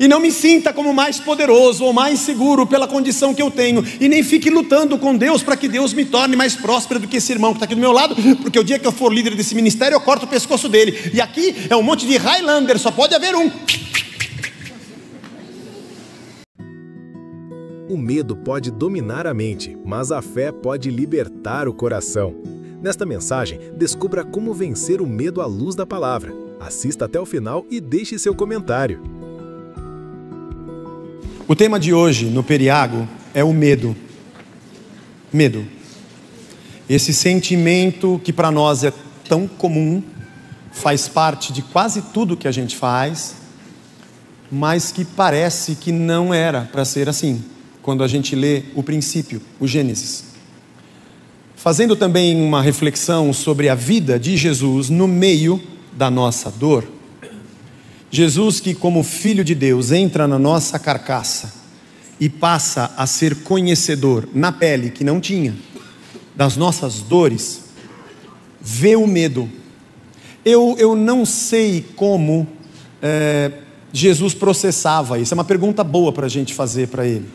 E não me sinta como mais poderoso ou mais seguro pela condição que eu tenho. E nem fique lutando com Deus para que Deus me torne mais próspero do que esse irmão que está aqui do meu lado. Porque o dia que eu for líder desse ministério, eu corto o pescoço dele. E aqui é um monte de Highlander, só pode haver um. O medo pode dominar a mente, mas a fé pode libertar o coração. Nesta mensagem, descubra como vencer o medo à luz da palavra. Assista até o final e deixe seu comentário. O tema de hoje no Periago é o medo. Medo. Esse sentimento que para nós é tão comum, faz parte de quase tudo que a gente faz, mas que parece que não era para ser assim, quando a gente lê o princípio, o Gênesis. Fazendo também uma reflexão sobre a vida de Jesus no meio da nossa dor. Jesus que, como Filho de Deus, entra na nossa carcaça e passa a ser conhecedor na pele que não tinha, das nossas dores, vê o medo. Eu não sei como Jesus processava isso, é uma pergunta boa para a gente fazer para ele.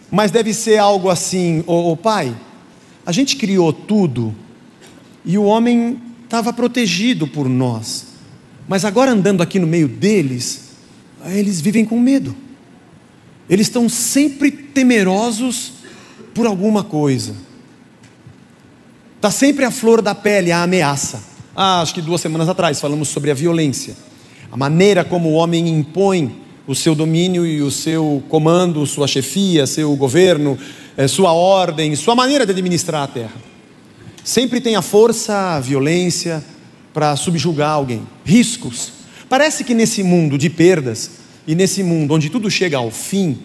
Mas deve ser algo assim: ô pai, a gente criou tudo e o homem estava protegido por nós. Mas agora andando aqui no meio deles, eles vivem com medo. Eles estão sempre temerosos por alguma coisa. Está sempre à flor da pele a ameaça. Acho que 2 semanas atrás falamos sobre a violência. A maneira como o homem impõe o seu domínio e o seu comando, sua chefia, seu governo, sua ordem, sua maneira de administrar a terra. Sempre tem a força, a violência para subjugar alguém. Riscos. Parece que nesse mundo de perdas e nesse mundo onde tudo chega ao fim,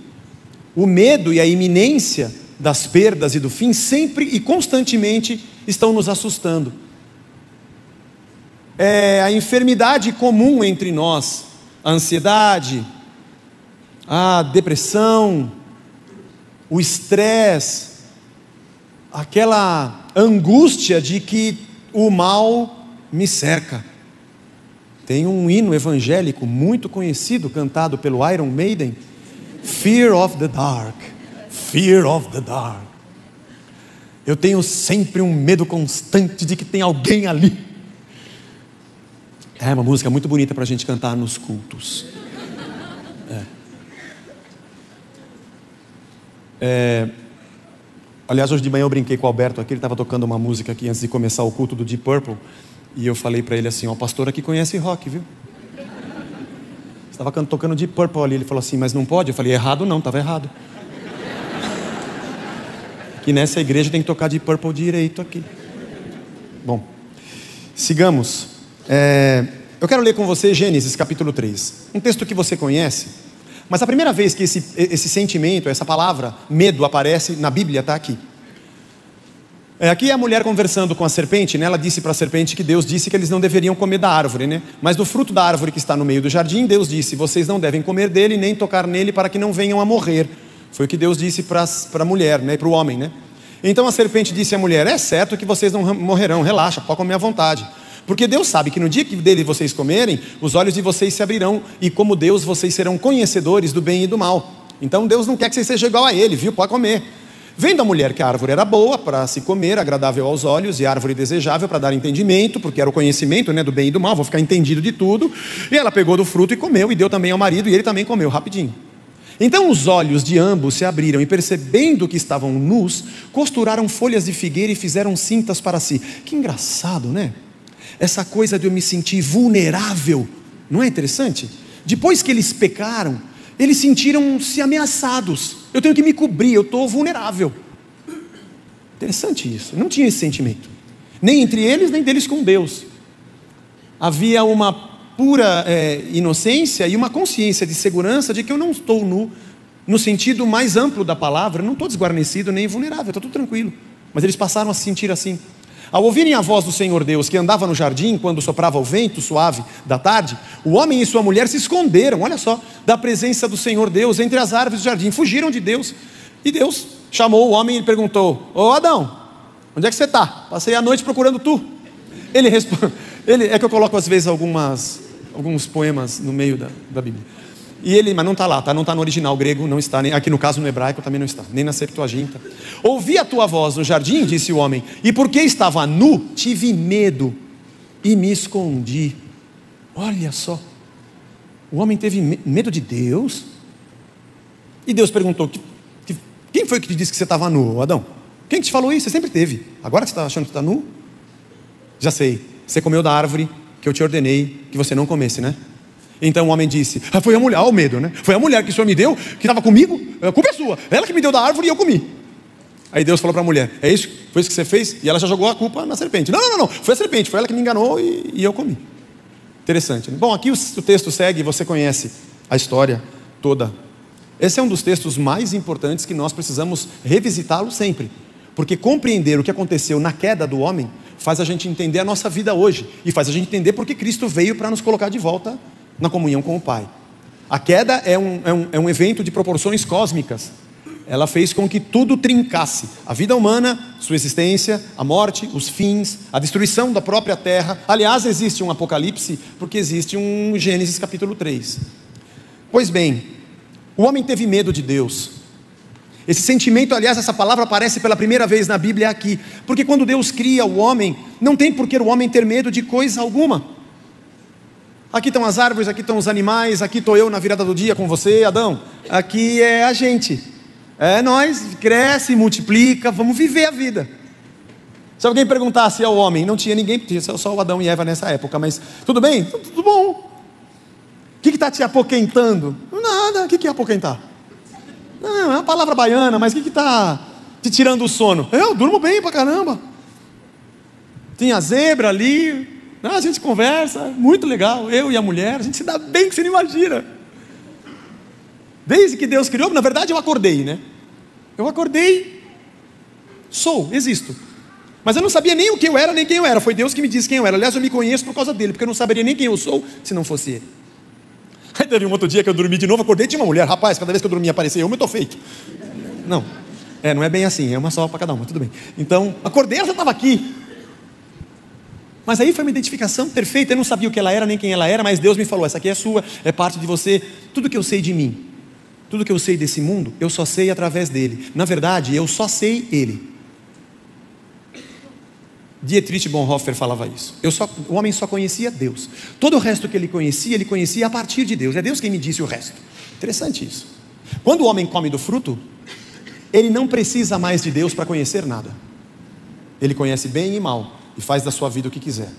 o medo e a iminência das perdas e do fim sempre e constantemente estão nos assustando. É a enfermidade comum entre nós, a ansiedade, a depressão, o estresse, aquela angústia de que o mal me cerca. Tem um hino evangélico muito conhecido, cantado pelo Iron Maiden: Fear of the dark, fear of the dark. Eu tenho sempre um medo constante de que tem alguém ali. É uma música muito bonita para a gente cantar nos cultos. Aliás, hoje de manhã eu brinquei com o Alberto aqui, ele estava tocando uma música aqui antes de começar o culto do Deep Purple. E eu falei para ele assim: ó, o pastor aqui conhece rock, viu? Estava tocando Deep Purple ali. Ele falou assim: mas não pode? Eu falei: errado não, estava errado. Que nessa igreja tem que tocar Deep Purple direito aqui. Bom, sigamos. Eu quero ler com você Gênesis capítulo 3. Um texto que você conhece, mas a primeira vez que esse sentimento, essa palavra, medo, aparece na Bíblia, está aqui. Aqui é a mulher conversando com a serpente, né? Ela disse para a serpente que Deus disse que eles não deveriam comer da árvore, né? Mas do fruto da árvore que está no meio do jardim, Deus disse: vocês não devem comer dele nem tocar nele para que não venham a morrer. Foi o que Deus disse para a mulher, né? E para o homem, né? Então a serpente disse à mulher: é certo que vocês não morrerão, relaxa, pode comer à vontade. Porque Deus sabe que no dia que dele vocês comerem, os olhos de vocês se abrirão, e como Deus vocês serão conhecedores do bem e do mal. Então Deus não quer que vocês sejam igual a ele, viu? Pode comer. Vendo a mulher que a árvore era boa para se comer, agradável aos olhos, e árvore desejável para dar entendimento, porque era o conhecimento, né, do bem e do mal, vou ficar entendido de tudo. E ela pegou do fruto e comeu, e deu também ao marido, e ele também comeu rapidinho. Então os olhos de ambos se abriram, e percebendo que estavam nus, costuraram folhas de figueira e fizeram cintas para si. Que engraçado, né? Essa coisa de eu me sentir vulnerável, não é interessante? Depois que eles pecaram, eles sentiram-se ameaçados. Eu tenho que me cobrir, eu estou vulnerável. Interessante isso. Não tinha esse sentimento, nem entre eles, nem deles com Deus. Havia uma pura inocência e uma consciência de segurança de que eu não estou nu, no sentido mais amplo da palavra. Não estou desguarnecido nem vulnerável, está tudo tranquilo. Mas eles passaram a se sentir assim. Ao ouvirem a voz do Senhor Deus, que andava no jardim quando soprava o vento suave da tarde, o homem e sua mulher se esconderam, olha só, da presença do Senhor Deus entre as árvores do jardim, fugiram de Deus. E Deus chamou o homem e perguntou: ô Adão, onde é que você está? Passei a noite procurando tu. Ele responde, é que eu coloco às vezes alguns poemas no meio da Bíblia. E ele, mas não está lá, tá? Não está no original grego, não está, nem, aqui no caso no hebraico também não está, nem na Septuaginta. Ouvi a tua voz no jardim, disse o homem, e porque estava nu, tive medo e me escondi. Olha só, o homem teve medo de Deus. E Deus perguntou, quem foi que te disse que você estava nu, Adão? Quem que te falou isso? Você sempre teve, agora que você está achando que está nu? Já sei, você comeu da árvore que eu te ordenei que você não comesse, né? Então o homem disse, foi a mulher, olha o medo, né? Foi a mulher que o Senhor me deu, que estava comigo, a culpa é sua, ela que me deu da árvore e eu comi. Aí Deus falou para a mulher, foi isso que você fez? E ela já jogou a culpa na serpente. Não, foi a serpente, foi ela que me enganou e eu comi. Interessante, né? Bom, aqui o texto segue, você conhece a história toda. Esse é um dos textos mais importantes que nós precisamos revisitá-lo sempre, porque compreender o que aconteceu na queda do homem faz a gente entender a nossa vida hoje e faz a gente entender porque Cristo veio para nos colocar de volta na comunhão com o Pai. A queda é um evento de proporções cósmicas. Ela fez com que tudo trincasse. A vida humana, sua existência, a morte, os fins, a destruição da própria terra. Aliás, existe um Apocalipse porque existe um Gênesis capítulo 3. Pois bem, o homem teve medo de Deus. Esse sentimento, aliás, essa palavra aparece pela primeira vez na Bíblia aqui. Porque quando Deus cria o homem, não tem por que o homem ter medo de coisa alguma. Aqui estão as árvores, aqui estão os animais, aqui estou eu na virada do dia com você, Adão. Aqui é a gente. É nós, cresce, multiplica, vamos viver a vida. Se alguém perguntasse ao homem, não tinha ninguém, tinha só o Adão e Eva nessa época, mas tudo bem? Tudo bom. O que está te apoquentando? Nada, o que é apoquentar? Não, é uma palavra baiana, mas o que está te tirando o sono? Eu durmo bem pra caramba. Tinha zebra ali. A gente conversa, muito legal, eu e a mulher, a gente se dá bem que você não imagina. Desde que Deus criou, na verdade eu acordei, né? Eu acordei, existo. Mas eu não sabia nem o que eu era, nem quem eu era. Foi Deus que me disse quem eu era. Aliás, eu me conheço por causa dele, porque eu não saberia nem quem eu sou se não fosse ele. Aí teve um outro dia que eu dormi de novo, acordei e tinha uma mulher. Rapaz, cada vez que eu dormia aparecia eu estou feito. Não é bem assim, é uma só para cada uma, tudo bem. Então, acordei, ela já estava aqui. Mas aí foi uma identificação perfeita, eu não sabia o que ela era, nem quem ela era, mas Deus me falou, essa aqui é sua, é parte de você. Tudo que eu sei de mim, tudo que eu sei desse mundo, eu só sei através dele. Na verdade, eu só sei ele. Dietrich Bonhoeffer falava isso. O homem só conhecia Deus. Todo o resto que ele conhecia a partir de Deus. É Deus quem me disse o resto. Interessante isso. Quando o homem come do fruto, ele não precisa mais de Deus para conhecer nada. Ele conhece bem e mal e faz da sua vida o que quiser.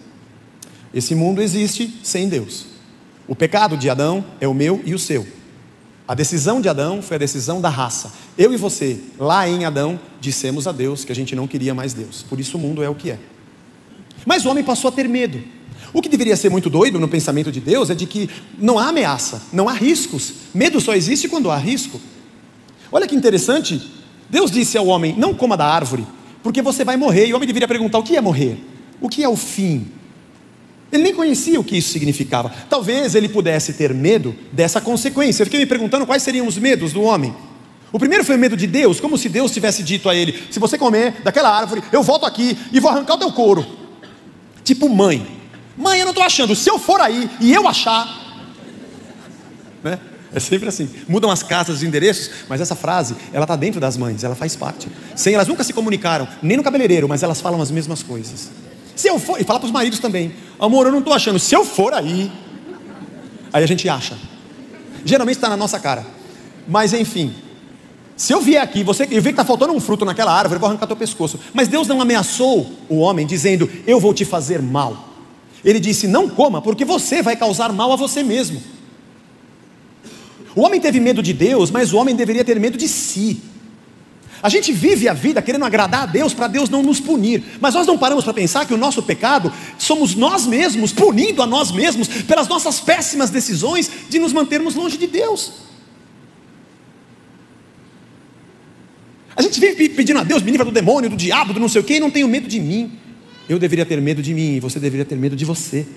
Esse mundo existe sem Deus. O pecado de Adão é o meu e o seu. A decisão de Adão foi a decisão da raça. Eu e você, lá em Adão, dissemos a Deus que a gente não queria mais Deus. Por isso o mundo é o que é. Mas o homem passou a ter medo. O que deveria ser muito doido no pensamento de Deus é de que não há ameaça, não há riscos. Medo só existe quando há risco. Olha que interessante. Deus disse ao homem, não coma da árvore, porque você vai morrer. E o homem deveria perguntar, o que é morrer? O que é o fim? Ele nem conhecia o que isso significava. Talvez ele pudesse ter medo dessa consequência. Eu fiquei me perguntando quais seriam os medos do homem. O primeiro foi o medo de Deus, como se Deus tivesse dito a ele, se você comer daquela árvore, eu volto aqui e vou arrancar o teu couro. Tipo mãe, eu não estou achando, se eu for aí e eu achar, né? É sempre assim, mudam as casas, os endereços, mas essa frase, ela está dentro das mães, ela faz parte. Sem elas nunca se comunicaram, nem no cabeleireiro, mas elas falam as mesmas coisas. Se eu for, e fala para os maridos também, amor, eu não estou achando, se eu for aí a gente acha. Geralmente está na nossa cara, mas enfim, se eu vier aqui, eu ver que está faltando um fruto naquela árvore, eu vou arrancar teu pescoço. Mas Deus não ameaçou o homem dizendo, eu vou te fazer mal. Ele disse, não coma, porque você vai causar mal a você mesmo. O homem teve medo de Deus, mas o homem deveria ter medo de si. A gente vive a vida querendo agradar a Deus para Deus não nos punir, mas nós não paramos para pensar que o nosso pecado somos nós mesmos, punindo a nós mesmos pelas nossas péssimas decisões de nos mantermos longe de Deus. A gente vive pedindo a Deus, me livra do demônio, do diabo, do não sei o que, e não tenho medo de mim. Eu deveria ter medo de mim, e você deveria ter medo de você,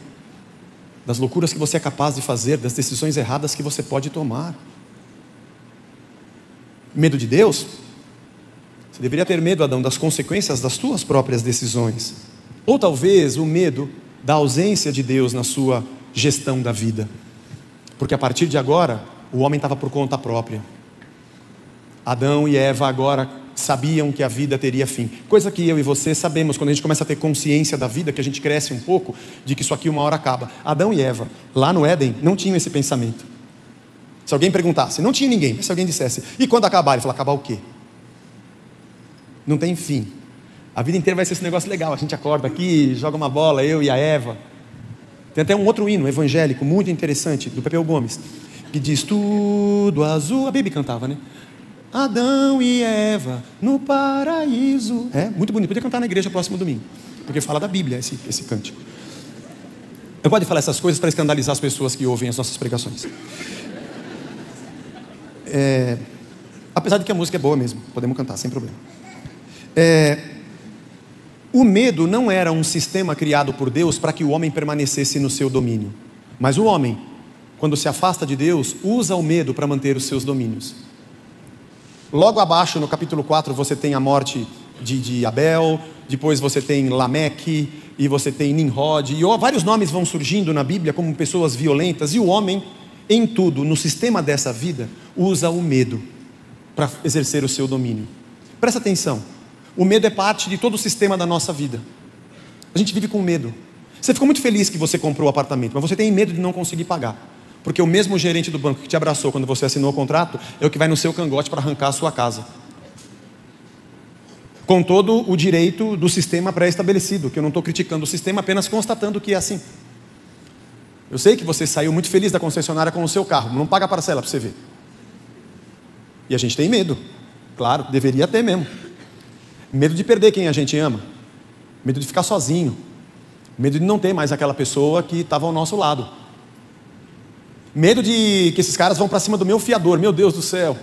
das loucuras que você é capaz de fazer, das decisões erradas que você pode tomar. Medo de Deus? Você deveria ter medo, Adão, das consequências das suas próprias decisões. Ou talvez o medo da ausência de Deus na sua gestão da vida. Porque a partir de agora, o homem estava por conta própria. Adão e Eva agora sabiam que a vida teria fim. Coisa que eu e você sabemos, quando a gente começa a ter consciência da vida, que a gente cresce um pouco, de que isso aqui uma hora acaba. Adão e Eva, lá no Éden, não tinham esse pensamento. Se alguém perguntasse, não tinha ninguém, mas se alguém dissesse, e quando acabar? Ele falou, acabar o quê? Não tem fim. A vida inteira vai ser esse negócio legal, a gente acorda aqui, joga uma bola, eu e a Eva. Tem até um outro hino evangélico muito interessante, do Pepeu Gomes, que diz, tudo azul, a Baby cantava, né? Adão e Eva no paraíso. É, muito bonito, podia cantar na igreja próximo domingo, porque fala da Bíblia esse cântico. Eu gosto de falar essas coisas para escandalizar as pessoas que ouvem as nossas pregações. Apesar de que a música é boa mesmo, podemos cantar sem problema. O medo não era um sistema criado por Deus para que o homem permanecesse no seu domínio, mas o homem, quando se afasta de Deus, usa o medo para manter os seus domínios. Logo abaixo, no capítulo 4, você tem a morte de Abel, depois você tem Lameque, e você tem Nimrod, e vários nomes vão surgindo na Bíblia como pessoas violentas, e o homem, em tudo, no sistema dessa vida, usa o medo para exercer o seu domínio. Presta atenção, o medo é parte de todo o sistema da nossa vida. A gente vive com medo. Você ficou muito feliz que você comprou o apartamento, mas você tem medo de não conseguir pagar. Porque o mesmo gerente do banco que te abraçou quando você assinou o contrato é o que vai no seu cangote para arrancar a sua casa. Com todo o direito do sistema pré-estabelecido, que eu não estou criticando o sistema, apenas constatando que é assim. Eu sei que você saiu muito feliz da concessionária com o seu carro, não paga a parcela para você ver. E a gente tem medo, claro, deveria ter mesmo. Medo de perder quem a gente ama, medo de ficar sozinho, medo de não ter mais aquela pessoa que estava ao nosso lado. Medo de que esses caras vão para cima do meu fiador, meu Deus do céu.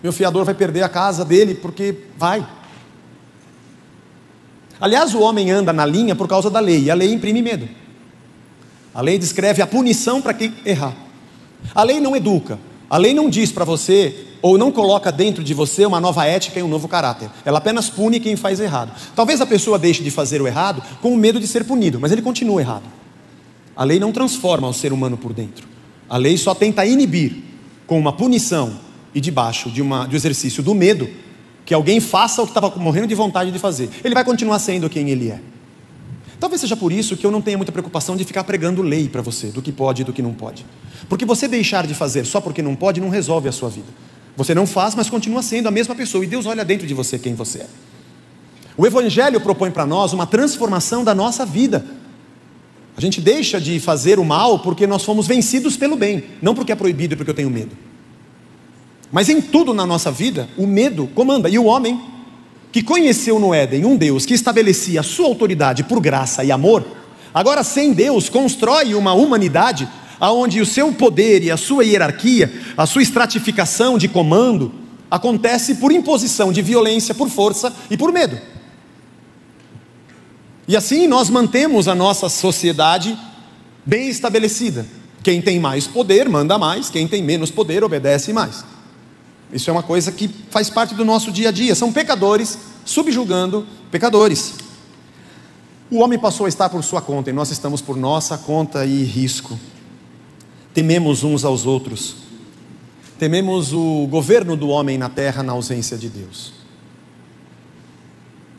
Meu fiador vai perder a casa dele porque vai. Aliás, o homem anda na linha por causa da lei, e a lei imprime medo. A lei descreve a punição para quem errar. A lei não educa, a lei não diz para você, ou não coloca dentro de você uma nova ética e um novo caráter. Ela apenas pune quem faz errado. Talvez a pessoa deixe de fazer o errado com o medo de ser punido, mas ele continua errado. A lei não transforma o ser humano por dentro. A lei só tenta inibir, com uma punição e debaixo do exercício do medo, que alguém faça o que estava morrendo de vontade de fazer. Ele vai continuar sendo quem ele é. Talvez seja por isso que eu não tenha muita preocupação de ficar pregando lei para você, do que pode e do que não pode. Porque você deixar de fazer só porque não pode, não resolve a sua vida. Você não faz, mas continua sendo a mesma pessoa, e Deus olha dentro de você quem você é. O Evangelho propõe para nós uma transformação da nossa vida. A gente deixa de fazer o mal porque nós fomos vencidos pelo bem, não porque é proibido e porque eu tenho medo. Mas em tudo na nossa vida, o medo comanda. E o homem, que conheceu no Éden um Deus que estabelecia a sua autoridade por graça e amor, agora sem Deus constrói uma humanidade onde o seu poder e a sua hierarquia, a sua estratificação de comando, acontece por imposição de violência, por força e por medo. E assim nós mantemos a nossa sociedade bem estabelecida. Quem tem mais poder manda mais, quem tem menos poder obedece mais. Isso é uma coisa que faz parte do nosso dia a dia. São pecadores subjugando pecadores. O homem passou a estar por sua conta e nós estamos por nossa conta e risco. Tememos uns aos outros. Tememos o governo do homem na terra na ausência de Deus.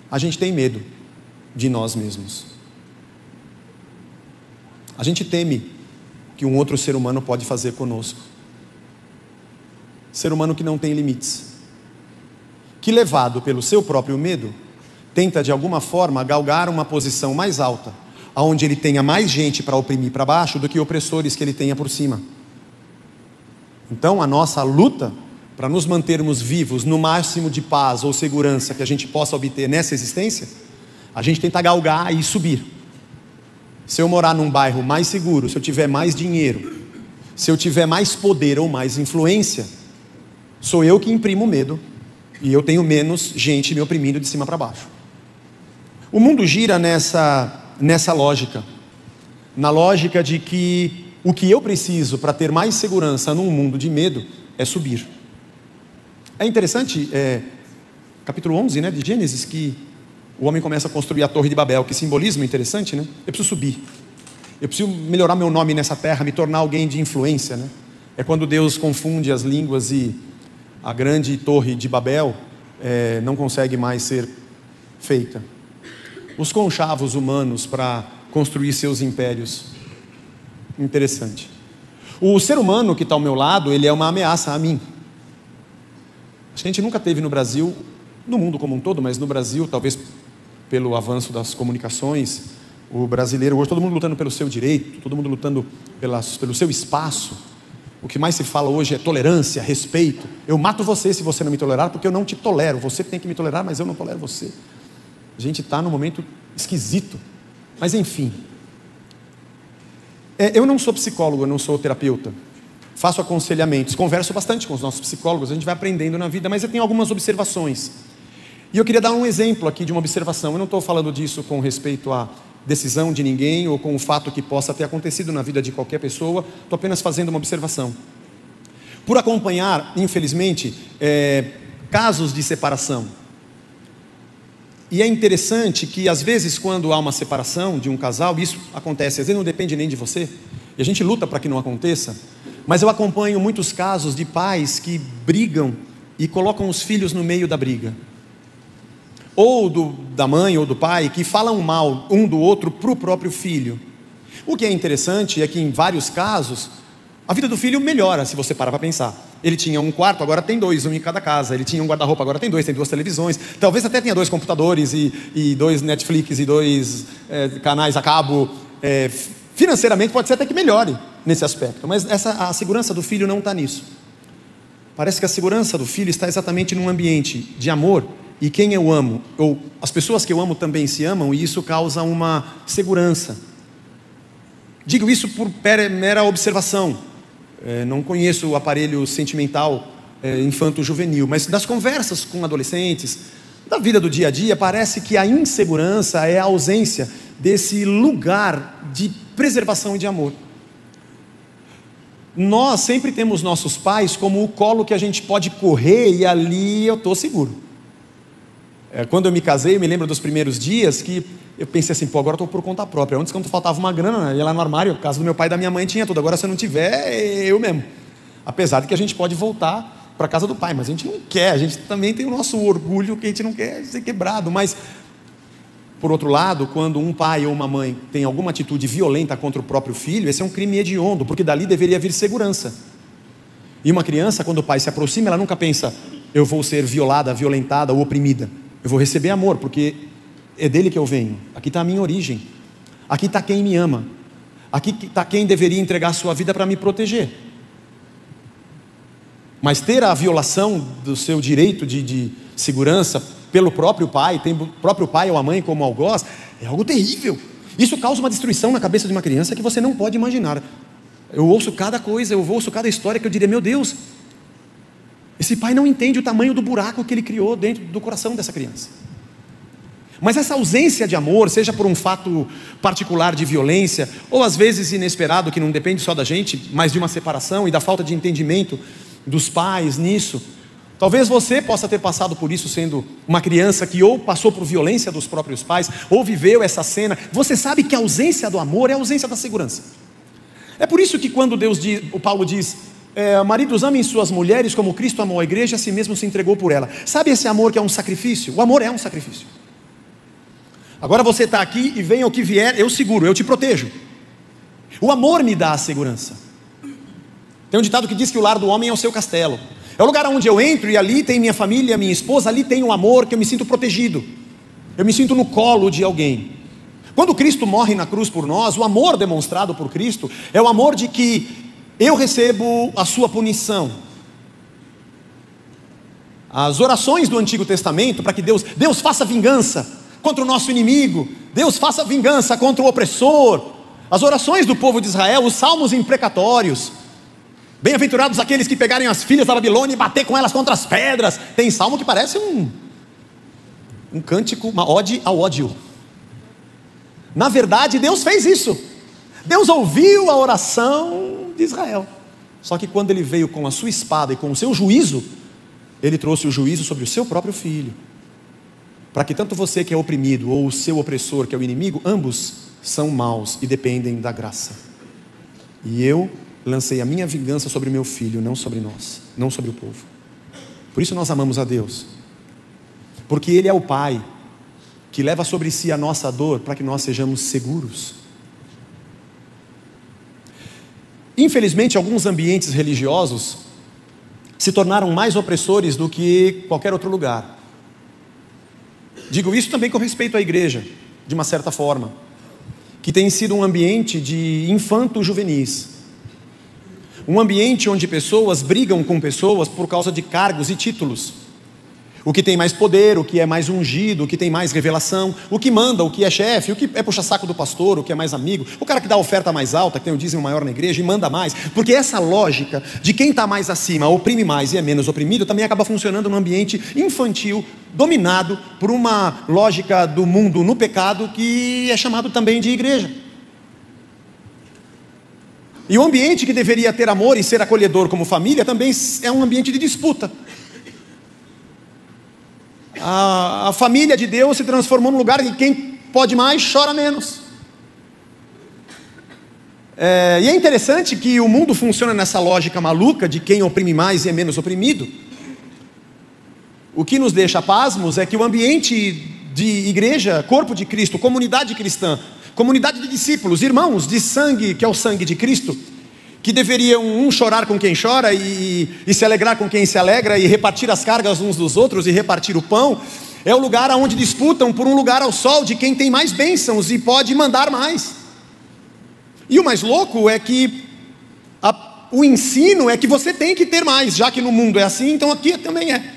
A gente tem medo de nós mesmos. A gente teme que um outro ser humano pode fazer conosco. Ser humano que não tem limites, que levado pelo seu próprio medo, tenta de alguma forma galgar uma posição mais alta, onde ele tenha mais gente para oprimir para baixo do que opressores que ele tenha por cima. Então a nossa luta para nos mantermos vivos no máximo de paz ou segurança que a gente possa obter nessa existência, a gente tenta galgar e subir. Se eu morar num bairro mais seguro, se eu tiver mais dinheiro, se eu tiver mais poder ou mais influência, sou eu que imprimo medo e eu tenho menos gente me oprimindo de cima para baixo. O mundo gira nessa lógica, na lógica de que o que eu preciso para ter mais segurança num mundo de medo é subir. É interessante, capítulo 11, né, de Gênesis, que o homem começa a construir a Torre de Babel. Que simbolismo interessante, né? Eu preciso subir, eu preciso melhorar meu nome nessa terra, me tornar alguém de influência, né? É quando Deus confunde as línguas e a grande torre de Babel não consegue mais ser feita. Os conchavos humanos para construir seus impérios. Interessante. O ser humano que está ao meu lado, ele é uma ameaça a mim. Acho que a gente nunca teve no Brasil, no mundo como um todo, mas no Brasil, talvez pelo avanço das comunicações, o brasileiro hoje, todo mundo lutando pelo seu direito, todo mundo lutando pelo seu espaço. O que mais se fala hoje é tolerância, respeito. Eu mato você se você não me tolerar, porque eu não te tolero. Você tem que me tolerar, mas eu não tolero você. A gente está num momento esquisito. Mas enfim. Eu não sou psicólogo, eu não sou terapeuta. Faço aconselhamentos, converso bastante com os nossos psicólogos, a gente vai aprendendo na vida, mas eu tenho algumas observações. E eu queria dar um exemplo aqui de uma observação. Eu não estou falando disso com respeito à decisão de ninguém ou com o fato que possa ter acontecido na vida de qualquer pessoa. Estou apenas fazendo uma observação. Por acompanhar, infelizmente, casos de separação. E é interessante que às vezes quando há uma separação de um casal, isso acontece, às vezes não depende nem de você, e a gente luta para que não aconteça, mas eu acompanho muitos casos de pais que brigam e colocam os filhos no meio da briga. Ou da mãe ou do pai, que falam mal um do outro para o próprio filho. O que é interessante é que em vários casos, a vida do filho melhora, se você parar para pensar. Ele tinha um quarto, agora tem dois, um em cada casa. Ele tinha um guarda-roupa, agora tem duas televisões. Talvez até tenha 2 computadores e 2 Netflix e 2 canais a cabo. Financeiramente pode ser até que melhore nesse aspecto. Mas a segurança do filho não está nisso. Parece que a segurança do filho está exatamente num ambiente de amor. E quem eu amo, ou as pessoas que eu amo também se amam, e isso causa uma segurança. Digo isso por mera observação. Não conheço o aparelho sentimental infanto-juvenil, mas das conversas com adolescentes, da vida do dia a dia, parece que a insegurança é a ausência desse lugar de preservação e de amor. Nós sempre temos nossos pais como o colo que a gente pode correr e ali eu estou seguro. Quando eu me casei, eu me lembro dos primeiros dias que eu pensei assim, agora eu estou por conta própria. Antes, quando faltava uma grana, ia lá no armário, a casa do meu pai e da minha mãe tinha tudo. Agora, se eu não tiver, eu mesmo. Apesar de que a gente pode voltar para a casa do pai, mas a gente não quer. A gente também tem o nosso orgulho que a gente não quer ser quebrado. Mas, por outro lado, quando um pai ou uma mãe tem alguma atitude violenta contra o próprio filho, esse é um crime hediondo, porque dali deveria vir segurança. E uma criança, quando o pai se aproxima, ela nunca pensa, eu vou ser violada, violentada ou oprimida. Eu vou receber amor, porque é dele que eu venho. Aqui está a minha origem. Aqui está quem me ama. Aqui está quem deveria entregar a sua vida para me proteger. Mas ter a violação do seu direito de segurança pelo próprio pai, tem o próprio pai ou a mãe como algoz, é algo terrível. Isso causa uma destruição na cabeça de uma criança que você não pode imaginar. Eu ouço cada coisa, eu ouço cada história que eu diria, meu Deus, esse pai não entende o tamanho do buraco que ele criou dentro do coração dessa criança. Mas essa ausência de amor, seja por um fato particular de violência, ou às vezes inesperado, que não depende só da gente, mas de uma separação e da falta de entendimento dos pais nisso. Talvez você possa ter passado por isso sendo uma criança que ou passou por violência dos próprios pais, ou viveu essa cena. Você sabe que a ausência do amor é a ausência da segurança. É por isso que quando o Paulo diz, maridos, amem suas mulheres como Cristo amou a igreja, a si mesmo se entregou por ela. Sabe esse amor que é um sacrifício? O amor é um sacrifício. Agora você está aqui e venha o que vier, eu seguro, eu te protejo. O amor me dá a segurança. Tem um ditado que diz que o lar do homem é o seu castelo. É o lugar onde eu entro e ali tem minha família, minha esposa, ali tem o amor que eu me sinto protegido. Eu me sinto no colo de alguém. Quando Cristo morre na cruz por nós, o amor demonstrado por Cristo é o amor de que eu recebo a sua punição. As orações do Antigo Testamento para que Deus faça vingança contra o nosso inimigo, Deus faça vingança contra o opressor. As orações do povo de Israel, os salmos imprecatórios. Bem-aventurados aqueles que pegarem as filhas da Babilônia e bater com elas contra as pedras. Tem salmo que parece um cântico, uma ode ao ódio. Na verdade, Deus fez isso. Deus ouviu a oração de Israel. Só que quando ele veio com a sua espada e com o seu juízo, ele trouxe o juízo sobre o seu próprio filho. Para que tanto você que é oprimido ou o seu opressor que é o inimigo, ambos são maus e dependem da graça. E eu lancei a minha vingança sobre o meu filho, não sobre nós, não sobre o povo. Por isso nós amamos a Deus, porque Ele é o Pai que leva sobre si a nossa dor para que nós sejamos seguros. Infelizmente, alguns ambientes religiosos se tornaram mais opressores do que qualquer outro lugar. Digo isso também com respeito à igreja, de uma certa forma, que tem sido um ambiente de infanto-juvenis, um ambiente onde pessoas brigam com pessoas por causa de cargos e títulos. O que tem mais poder, o que é mais ungido, o que tem mais revelação, o que manda, o que é chefe, o que é puxa-saco do pastor, o que é mais amigo, o cara que dá a oferta mais alta, que tem o dízimo maior na igreja e manda mais, porque essa lógica de quem está mais acima oprime mais e é menos oprimido, também acaba funcionando num ambiente infantil, dominado por uma lógica do mundo no pecado, que é chamado também de igreja. E o ambiente que deveria ter amor e ser acolhedor como família, também é um ambiente de disputa. A família de Deus se transformou num lugar em que quem pode mais chora menos. E é interessante que o mundo funciona nessa lógica maluca de quem oprime mais e é menos oprimido. O que nos deixa pasmos é que o ambiente de igreja, corpo de Cristo, comunidade cristã, comunidade de discípulos, irmãos de sangue, que é o sangue de Cristo, que deveriam um chorar com quem chora e se alegrar com quem se alegra e repartir as cargas uns dos outros e repartir o pão, é o lugar onde disputam por um lugar ao sol de quem tem mais bênçãos e pode mandar mais. E o mais louco é que o ensino é que você tem que ter mais, já que no mundo é assim, então aqui também é.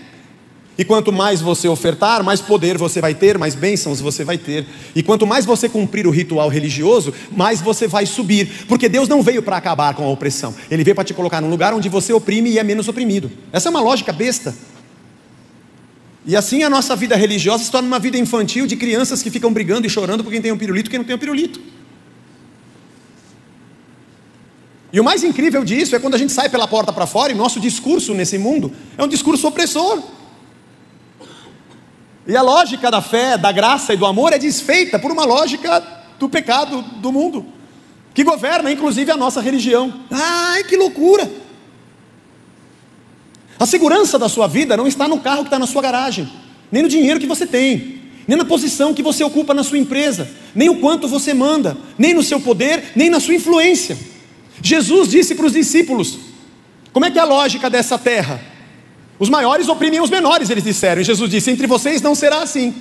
E quanto mais você ofertar, mais poder você vai ter, mais bênçãos você vai ter. E quanto mais você cumprir o ritual religioso, mais você vai subir. Porque Deus não veio para acabar com a opressão. Ele veio para te colocar num lugar onde você oprime e é menos oprimido. Essa é uma lógica besta. E assim a nossa vida religiosa se torna uma vida infantil de crianças que ficam brigando e chorando por quem tem um pirulito e quem não tem um pirulito. E o mais incrível disso é quando a gente sai pela porta para fora e nosso discurso nesse mundo é um discurso opressor. E a lógica da fé, da graça e do amor é desfeita por uma lógica do pecado do mundo, que governa inclusive a nossa religião. Ai, que loucura! A segurança da sua vida não está no carro que está na sua garagem, nem no dinheiro que você tem, nem na posição que você ocupa na sua empresa, nem o quanto você manda, nem no seu poder, nem na sua influência. Jesus disse para os discípulos: como é que é a lógica dessa terra? Os maiores oprimem os menores, eles disseram. E Jesus disse: entre vocês não será assim.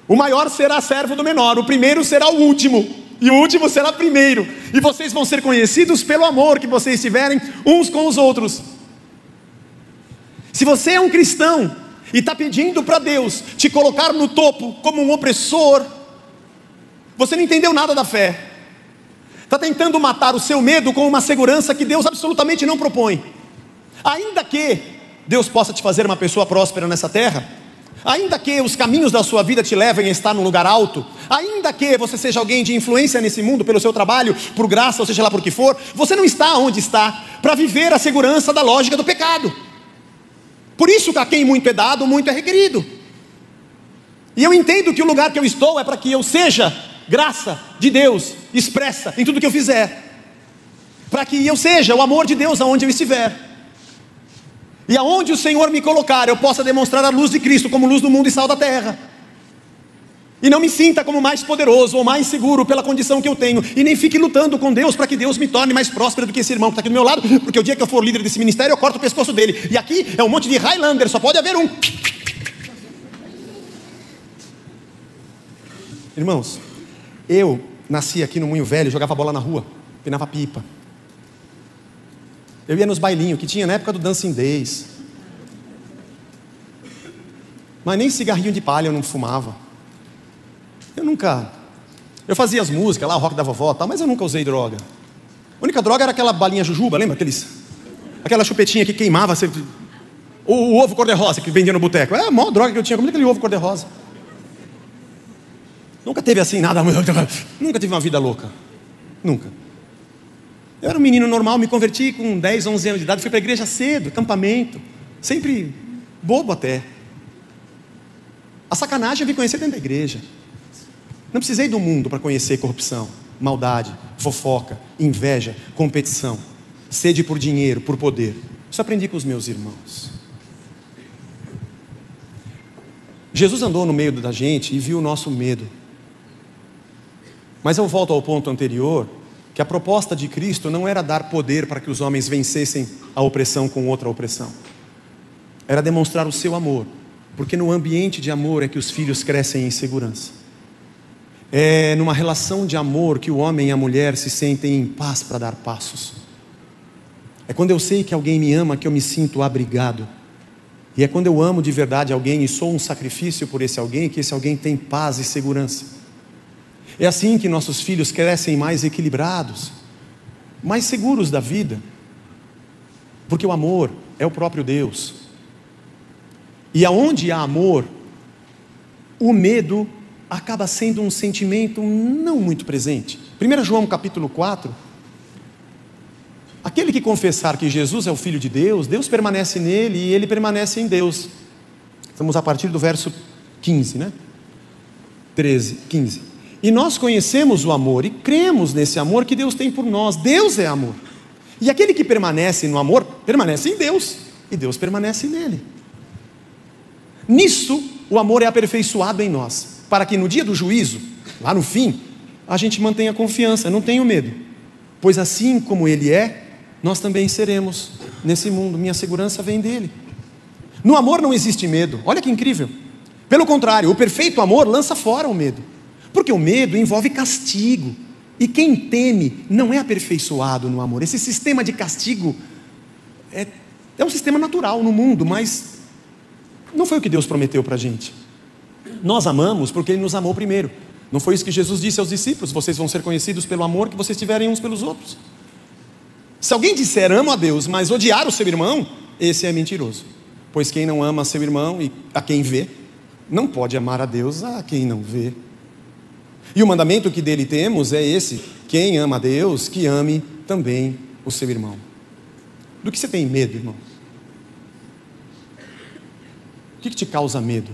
O maior será servo do menor, o primeiro será o último, e o último será primeiro. E vocês vão ser conhecidos pelo amor que vocês tiverem uns com os outros. Se você é um cristão e está pedindo para Deus te colocar no topo como um opressor, você não entendeu nada da fé. Está tentando matar o seu medo com uma segurança que Deus absolutamente não propõe. Ainda que Deus possa te fazer uma pessoa próspera nessa terra, ainda que os caminhos da sua vida te levem a estar num lugar alto, ainda que você seja alguém de influência nesse mundo pelo seu trabalho, por graça, ou seja lá por que for, você não está onde está para viver a segurança da lógica do pecado. Por isso que a quem muito é dado, muito é requerido. E eu entendo que o lugar que eu estou é para que eu seja graça de Deus expressa em tudo que eu fizer, para que eu seja o amor de Deus aonde eu estiver. E aonde o Senhor me colocar, eu possa demonstrar a luz de Cristo como luz do mundo e sal da terra. E não me sinta como mais poderoso ou mais seguro pela condição que eu tenho. E nem fique lutando com Deus para que Deus me torne mais próspero do que esse irmão que está aqui do meu lado. Porque o dia que eu for líder desse ministério, eu corto o pescoço dele. E aqui é um monte de Highlander, só pode haver um. Irmãos, eu nasci aqui no Moinho Velho, jogava bola na rua, pinava pipa. Eu ia nos bailinhos que tinha na época do Dancing Days. Mas nem cigarrinho de palha eu não fumava. Eu fazia as músicas lá, o rock da vovó e tal, mas eu nunca usei droga. A única droga era aquela balinha jujuba, lembra? Aquela chupetinha que queimava, o ovo cor-de-rosa que vendia no boteco. É a maior droga que eu tinha, como aquele ovo cor-de-rosa. Nunca teve assim nada, nunca tive uma vida louca. Nunca. Eu era um menino normal, me converti com 10, 11 anos de idade, fui para a igreja cedo, acampamento, sempre bobo até. A sacanagem eu vim conhecer dentro da igreja. Não precisei do mundo para conhecer corrupção. maldade, fofoca, inveja, competição, sede por dinheiro, por poder. Isso aprendi com os meus irmãos. Jesus andou no meio da gente e viu o nosso medo. Mas eu volto ao ponto anterior, que a proposta de Cristo não era dar poder para que os homens vencessem a opressão com outra opressão. Era demonstrar o seu amor, porque no ambiente de amor é que os filhos crescem em segurança. É numa relação de amor que o homem e a mulher se sentem em paz para dar passos. É quando eu sei que alguém me ama que eu me sinto abrigado. E é quando eu amo de verdade alguém e sou um sacrifício por esse alguém, que esse alguém tem paz e segurança. É assim que nossos filhos crescem mais equilibrados, mais seguros da vida, porque o amor é o próprio Deus. E aonde há amor, o medo acaba sendo um sentimento não muito presente. 1 João capítulo 4, aquele que confessar que Jesus é o Filho de Deus, Deus permanece nele e ele permanece em Deus. Estamos a partir do verso 15, né? 13, 15. E nós conhecemos o amor e cremos nesse amor que Deus tem por nós. Deus é amor. E aquele que permanece no amor, permanece em Deus. E Deus permanece nele. Nisso, o amor é aperfeiçoado em nós, para que no dia do juízo, lá no fim, a gente mantenha confiança, não tenha medo. Pois assim como Ele é, nós também seremos nesse mundo. Minha segurança vem dEle. No amor não existe medo. Olha que incrível. Pelo contrário, o perfeito amor lança fora o medo. Porque o medo envolve castigo. E quem teme não é aperfeiçoado no amor. Esse sistema de castigo é um sistema natural no mundo, mas não foi o que Deus prometeu para a gente. Nós amamos porque Ele nos amou primeiro. Não foi isso que Jesus disse aos discípulos: vocês vão ser conhecidos pelo amor que vocês tiverem uns pelos outros. Se alguém disser amo a Deus, mas odiar o seu irmão, esse é mentiroso. Pois quem não ama seu irmão e a quem vê, não pode amar a Deus a quem não vê. E o mandamento que dele temos é esse: quem ama a Deus, que ame também o seu irmão. Do que você tem medo, irmão? O que te causa medo?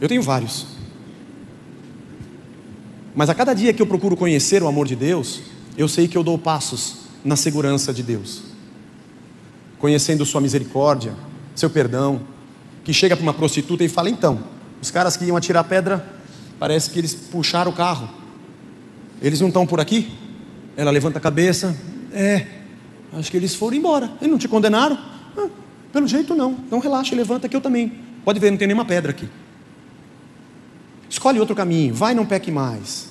Eu tenho vários. Mas a cada dia que eu procuro conhecer o amor de Deus, eu sei que eu dou passos na segurança de Deus. Conhecendo sua misericórdia, seu perdão. Que chega para uma prostituta e fala: então, os caras que iam atirar pedra, parece que eles puxaram o carro. Eles não estão por aqui? Ela levanta a cabeça: acho que eles foram embora. Eles não te condenaram? Pelo jeito não. Então relaxa, levanta que eu também. Pode ver, não tem nenhuma pedra aqui. Escolhe outro caminho, vai, não peque mais.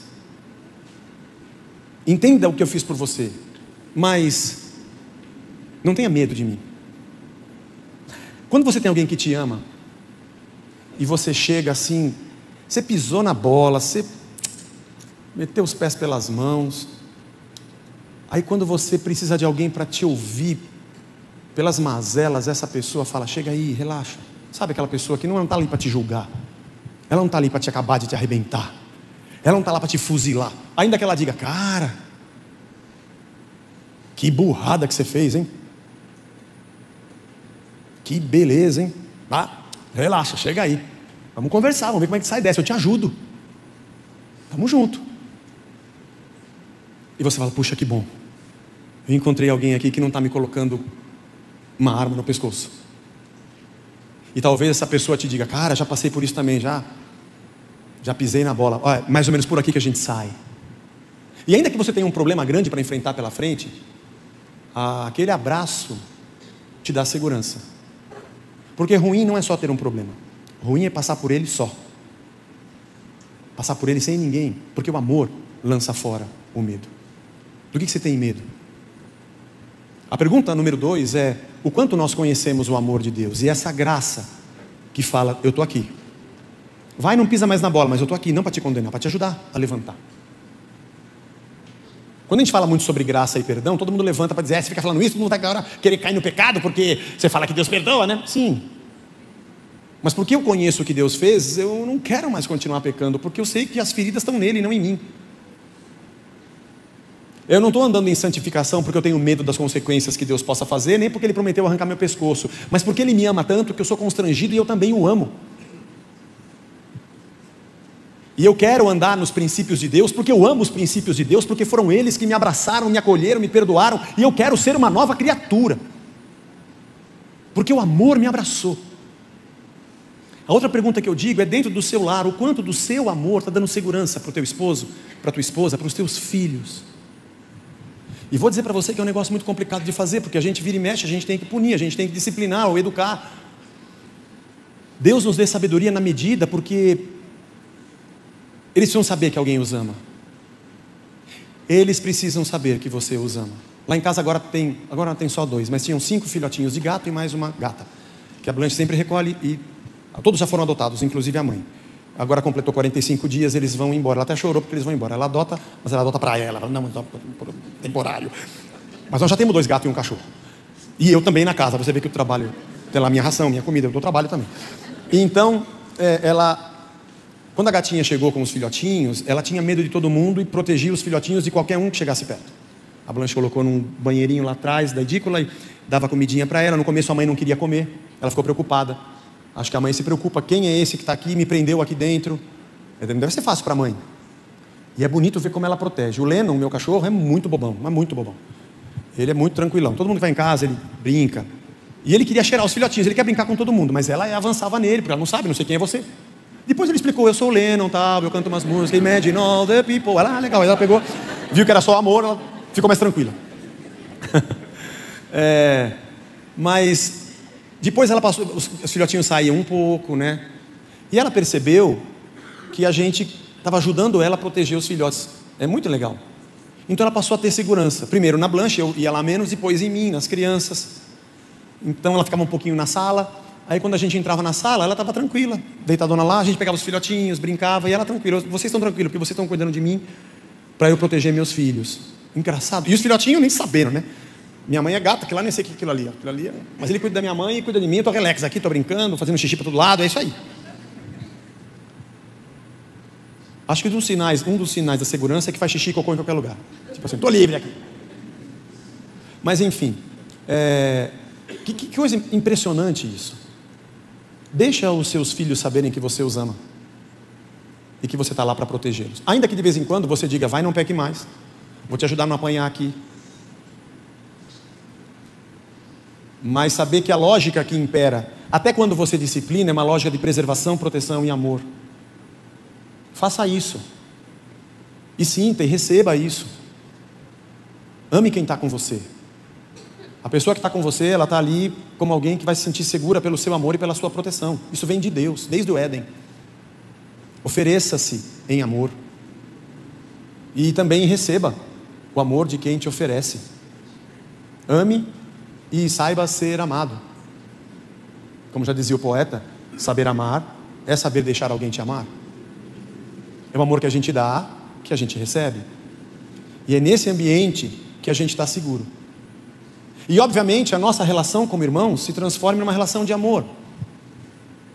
Entenda o que eu fiz por você, mas não tenha medo de mim. Quando você tem alguém que te ama, e você chega assim, você pisou na bola, você meteu os pés pelas mãos, aí quando você precisa de alguém para te ouvir, pelas mazelas, essa pessoa fala: chega aí, relaxa. Sabe aquela pessoa que não está ali para te julgar, ela não está ali para te acabar de te arrebentar, ela não está lá para te fuzilar, ainda que ela diga: cara, que burrada que você fez, hein? Que beleza, hein? Relaxa, chega aí, vamos conversar, vamos ver como é que sai dessa, eu te ajudo, tamo junto. E você fala: puxa, que bom, eu encontrei alguém aqui que não está me colocando uma arma no pescoço. E talvez essa pessoa te diga: cara, já passei por isso também, já pisei na bola. Olha, mais ou menos por aqui que a gente sai. E ainda que você tenha um problema grande para enfrentar pela frente, aquele abraço te dá segurança. Porque ruim não é só ter um problema, ruim é passar por ele só, passar por ele sem ninguém, porque o amor lança fora o medo. Do que você tem medo? A pergunta número 2 é: o quanto nós conhecemos o amor de Deus? E essa graça que fala: eu estou aqui, vai, não pisa mais na bola, mas eu estou aqui, não para te condenar, para te ajudar a levantar. Quando a gente fala muito sobre graça e perdão, todo mundo levanta para dizer: você fica falando isso, todo mundo vai agora querer cair no pecado, porque você fala que Deus perdoa, né? Sim. Mas porque eu conheço o que Deus fez, eu não quero mais continuar pecando, porque eu sei que as feridas estão nele e não em mim. Eu não estou andando em santificação porque eu tenho medo das consequências que Deus possa fazer, nem porque Ele prometeu arrancar meu pescoço, mas porque Ele me ama tanto que eu sou constrangido e eu também o amo. E eu quero andar nos princípios de Deus, porque eu amo os princípios de Deus, porque foram eles que me abraçaram, me acolheram, me perdoaram, e eu quero ser uma nova criatura, porque o amor me abraçou. A outra pergunta que eu digo é, dentro do seu lar, o quanto do seu amor está dando segurança para o teu esposo, para a tua esposa, para os teus filhos. E vou dizer para você que é um negócio muito complicado de fazer, porque a gente vira e mexe, a gente tem que punir, a gente tem que disciplinar ou educar. Deus nos dê sabedoria na medida, porque eles precisam saber que alguém os ama. Eles precisam saber que você os ama. Lá em casa agora não tem só 2, mas tinham 5 filhotinhos de gato e mais uma gata, que a Blanche sempre recolhe, e todos já foram adotados, inclusive a mãe. Agora completou 45 dias, eles vão embora. Ela até chorou porque eles vão embora. Ela adota, mas ela adota para ela. Não, temporário. Mas nós já temos 2 gatos e um cachorro. E eu também na casa. Você vê que eu trabalho, tem lá minha ração, minha comida, eu trabalho também. E então, quando a gatinha chegou com os filhotinhos, ela tinha medo de todo mundo e protegia os filhotinhos de qualquer um que chegasse perto. A Blanche colocou num banheirinho lá atrás da edícula e dava comidinha para ela. No começo a mãe não queria comer, ela ficou preocupada. Acho que a mãe se preocupa, quem é esse que está aqui, me prendeu aqui dentro? Não deve ser fácil para a mãe. E é bonito ver como ela protege. O Lennon, meu cachorro, é muito bobão, mas muito bobão. Ele é muito tranquilão. Todo mundo que vai em casa, ele brinca. E ele queria cheirar os filhotinhos, ele quer brincar com todo mundo, mas ela avançava nele, porque ela não sabe, não sei quem é você. Depois ele explicou, eu sou o Lennon, tal, eu canto umas músicas, Imagine all the people. Ela, legal, ela pegou, viu que era só amor, ela ficou mais tranquila. Mas depois ela passou, os filhotinhos saíam um pouco, né? E ela percebeu que a gente estava ajudando ela a proteger os filhotes. É muito legal. Então ela passou a ter segurança. Primeiro na Blanche, eu ia lá menos, depois em mim, nas crianças. Então ela ficava um pouquinho na sala. Aí quando a gente entrava na sala, ela estava tranquila, deitadona lá, a gente pegava os filhotinhos, brincava, e ela tranquila. Vocês estão tranquilos, porque vocês estão cuidando de mim, para eu proteger meus filhos. Engraçado. E os filhotinhos nem sabendo, né? Minha mãe é gata, que lá nem sei o que é aquilo ali, ó. Aquilo ali mas ele cuida da minha mãe e cuida de mim, eu tô relax aqui, tô brincando, fazendo xixi para todo lado, é isso aí. Acho que um dos sinais da segurança é que faz xixi e cocô em qualquer lugar. Tipo assim, tô livre aqui. Mas enfim, que coisa impressionante isso. Deixa os seus filhos saberem que você os ama e que você está lá para protegê-los. Ainda que de vez em quando você diga, vai, não peque mais, vou te ajudar a não apanhar aqui. Mas saber que a lógica que impera, até quando você disciplina, é uma lógica de preservação, proteção e amor. Faça isso. E sinta e receba isso. Ame quem está com você. A pessoa que está com você, ela está ali como alguém que vai se sentir segura pelo seu amor e pela sua proteção. Isso vem de Deus, desde o Éden. Ofereça-se em amor. E também receba o amor de quem te oferece. Ame e saiba ser amado. Como já dizia o poeta, saber amar é saber deixar alguém te amar. É o amor que a gente dá, que a gente recebe. E é nesse ambiente que a gente está seguro. E obviamente a nossa relação como irmãos se transforma numa relação de amor.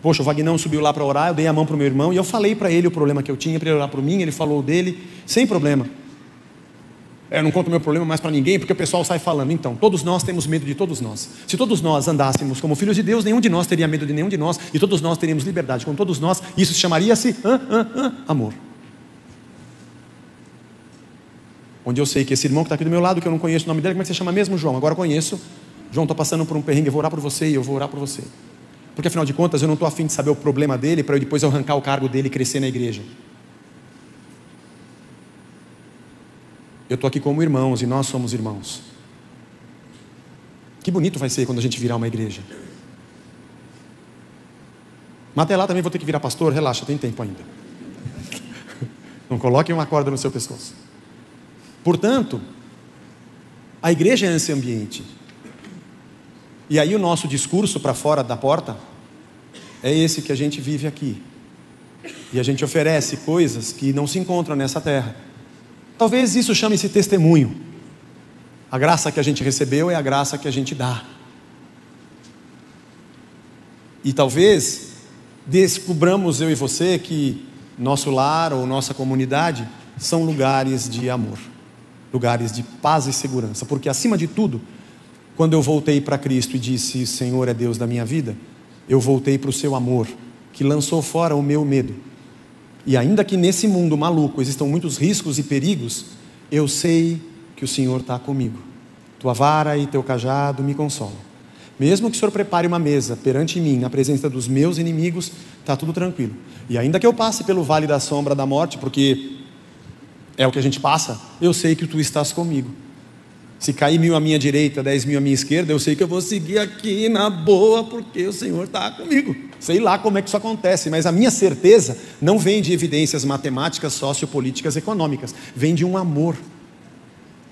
Poxa, o Vagnão subiu lá para orar, eu dei a mão para o meu irmão e eu falei para ele o problema que eu tinha, para ele orar por mim, ele falou dele, sem problema. Eu não conto meu problema mais para ninguém, porque o pessoal sai falando. Então, todos nós temos medo de todos nós. Se todos nós andássemos como filhos de Deus, nenhum de nós teria medo de nenhum de nós, e todos nós teríamos liberdade com todos nós, isso chamaria-se amor. Onde eu sei que esse irmão que está aqui do meu lado, que eu não conheço o nome dele, como é que você chama mesmo, João? Agora eu conheço. João, estou passando por um perrengue, eu vou orar por você e eu vou orar por você. Porque afinal de contas, eu não estou afim de saber o problema dele, para eu depois arrancar o cargo dele e crescer na igreja. Eu estou aqui como irmãos e nós somos irmãos. Que bonito vai ser quando a gente virar uma igreja. Mas até lá também vou ter que virar pastor, relaxa, tem tempo ainda. Não coloque uma corda no seu pescoço. Portanto, a igreja é esse ambiente. E aí o nosso discurso para fora da porta é esse que a gente vive aqui. E a gente oferece coisas que não se encontram nessa terra. Talvez isso chame-se testemunho. A graça que a gente recebeu é a graça que a gente dá. E talvez descobramos, eu e você, que nosso lar ou nossa comunidade são lugares de amor, lugares de paz e segurança. Porque acima de tudo, quando eu voltei para Cristo e disse, Senhor é Deus da minha vida, eu voltei para o seu amor, que lançou fora o meu medo. E ainda que nesse mundo maluco existam muitos riscos e perigos, eu sei que o Senhor está comigo. Tua vara e teu cajado me consolam. Mesmo que o Senhor prepare uma mesa perante mim, na presença dos meus inimigos, está tudo tranquilo. E ainda que eu passe pelo vale da sombra da morte, porque é o que a gente passa, eu sei que tu estás comigo. Se cair 1000 à minha direita, 10.000 à minha esquerda, eu sei que eu vou seguir aqui na boa, porque o Senhor está comigo. Sei lá como é que isso acontece, mas a minha certeza não vem de evidências matemáticas, sociopolíticas, econômicas. Vem de um amor.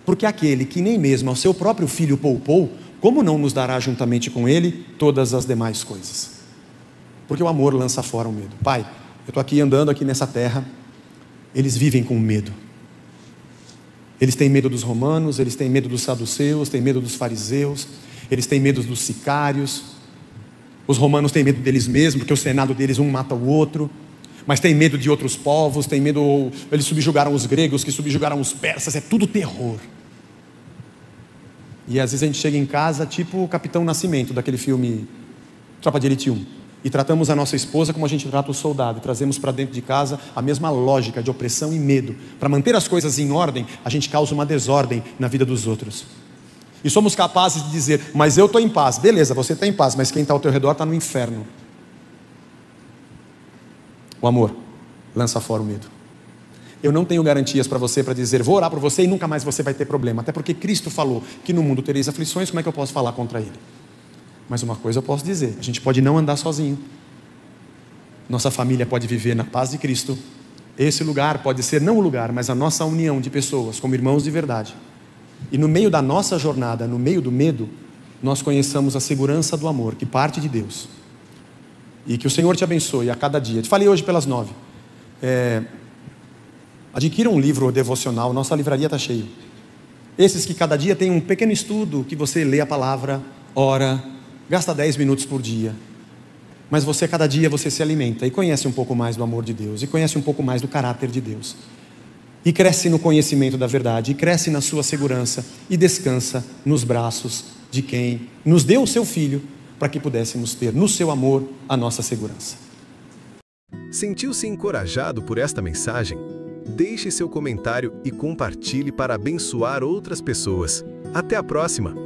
Porque aquele que nem mesmo ao seu próprio filho poupou, como não nos dará juntamente com ele todas as demais coisas? Porque o amor lança fora o medo. Pai, eu estou aqui andando aqui nessa terra, eles vivem com medo. Eles têm medo dos romanos, eles têm medo dos saduceus, têm medo dos fariseus, eles têm medo dos sicários. Os romanos têm medo deles mesmos, porque o senado deles um mata o outro. Mas têm medo de outros povos, têm medo, eles subjugaram os gregos, que subjugaram os persas, é tudo terror. E às vezes a gente chega em casa tipo o Capitão Nascimento, daquele filme Tropa de Elite 1, e tratamos a nossa esposa como a gente trata o soldado, e trazemos para dentro de casa a mesma lógica de opressão e medo. Para manter as coisas em ordem, a gente causa uma desordem na vida dos outros. E somos capazes de dizer, mas eu estou em paz. Beleza, você está em paz, mas quem está ao teu redor está no inferno. O amor lança fora o medo. Eu não tenho garantias para você, para dizer, vou orar por você e nunca mais você vai ter problema. Até porque Cristo falou que no mundo tereis aflições, como é que eu posso falar contra Ele? Mas uma coisa eu posso dizer, a gente pode não andar sozinho. Nossa família pode viver na paz de Cristo. Esse lugar pode ser não o lugar, mas a nossa união de pessoas, como irmãos de verdade. E no meio da nossa jornada, no meio do medo, nós conheçamos a segurança do amor, que parte de Deus. E que o Senhor te abençoe a cada dia. Te falei hoje pelas 9. Adquira um livro devocional, nossa livraria está cheia. Esses que cada dia tem um pequeno estudo, que você lê a palavra, ora, gasta 10 minutos por dia. Mas você, cada dia, você se alimenta e conhece um pouco mais do amor de Deus, e conhece um pouco mais do caráter de Deus. E cresce no conhecimento da verdade, e cresce na sua segurança, e descansa nos braços de quem nos deu o seu Filho, para que pudéssemos ter no seu amor a nossa segurança. Sentiu-se encorajado por esta mensagem? Deixe seu comentário e compartilhe para abençoar outras pessoas. Até a próxima!